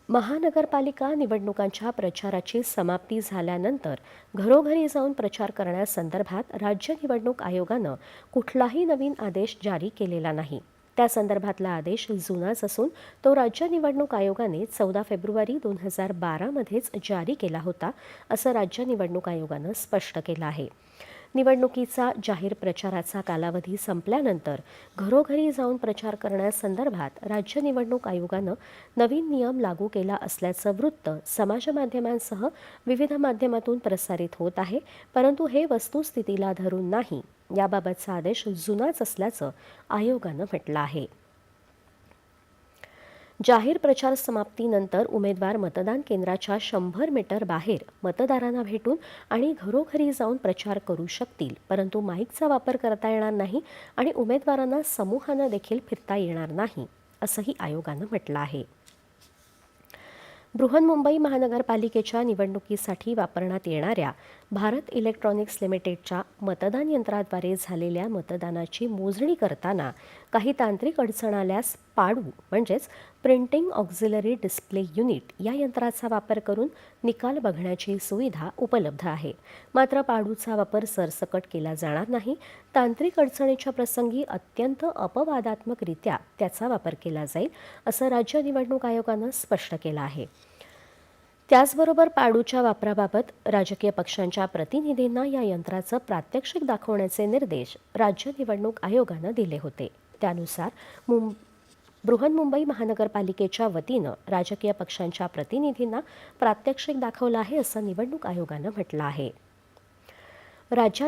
महानगरपालिका निवडणुकांच्या प्रचाराची समाप्ती झाल्यानंतर घरोघरी जाऊन प्रचार करण्यासंदर्भात राज्य निवडणूक आयोगानं कुठलाही नवीन आदेश जारी केलेला नाही. त्या संदर्भातला आदेश जुनाच असून तो राज्य निवडणूक आयोगाने 14 फेब्रुवारी 2012 मध्येच जारी केला होता, असं राज्य निवडणूक आयोगानं स्पष्ट केलं आहे. निवडणुकीचा जाहीर प्रचाराचा कालावधी संपल्यानंतर घरोघरी जाऊन प्रचार करण्यासंदर्भात राज्य निवडणूक आयोगानं नवीन नियम लागू केला असल्याचं वृत्त समाजमाध्यमांसह विविध माध्यमातून प्रसारित होत आहे, परंतु हे वस्तुस्थितीला धरून नाही. याबाबतचा आदेश जुनाच असल्याचं आयोगानं म्हटलं आहे. जाहीर प्रचार समाप्तीनंतर उमेदवार मतदान केंद्राच्या 100 मीटर बाहेर मतदारांना भेटून आणि घरोघरी जाऊन प्रचार करू शकतील, परंतु माईकचा वापर करता येणार नाही आणि उमेदवारांना समूहानं देखील फिरता येणार नाही, असंही आयोगानं म्हटलं आहे. बृहन्मुंबई महानगरपालिकेच्या निवडणुकीसाठी वापरण्यात येणाऱ्या भारत इलेक्ट्रॉनिक्स लिमिटेडच्या मतदान यंत्राद्वारे झालेल्या मतदानाची मोजणी करताना काही तांत्रिक अडचण आल्यास पाडू म्हणजेच प्रिंटिंग ऑक्झिलरी डिस्प्ले युनिट या यंत्राचा वापर करून निकाल बघण्याची सुविधा उपलब्ध आहे. मात्र पाडूचा वापर सरसकट केला जाणार नाही. तांत्रिक अडचणीच्या प्रसंगी अत्यंत अपवादात्मकरित्या त्याचा वापर केला जाईल, असं राज्य निवडणूक आयोगानं स्पष्ट केलं आहे. त्याचबरोबर पाडूच्या वापराबाबत राजकीय पक्षांच्या प्रतिनिधींना या यंत्राचं प्रात्यक्षिक दाखवण्याचे निर्देश राज्य निवडणूक आयोगानं दिले होते. त्यानुसार बृहन्मुंबई महानगरपालिकेच्या वतीनं राजकीय पक्षांच्या प्रतिनिधींना प्रात्यक्षिक दाखवलं आहे, असं निवडणूक आयोगानं म्हटलं आहे. राज्यात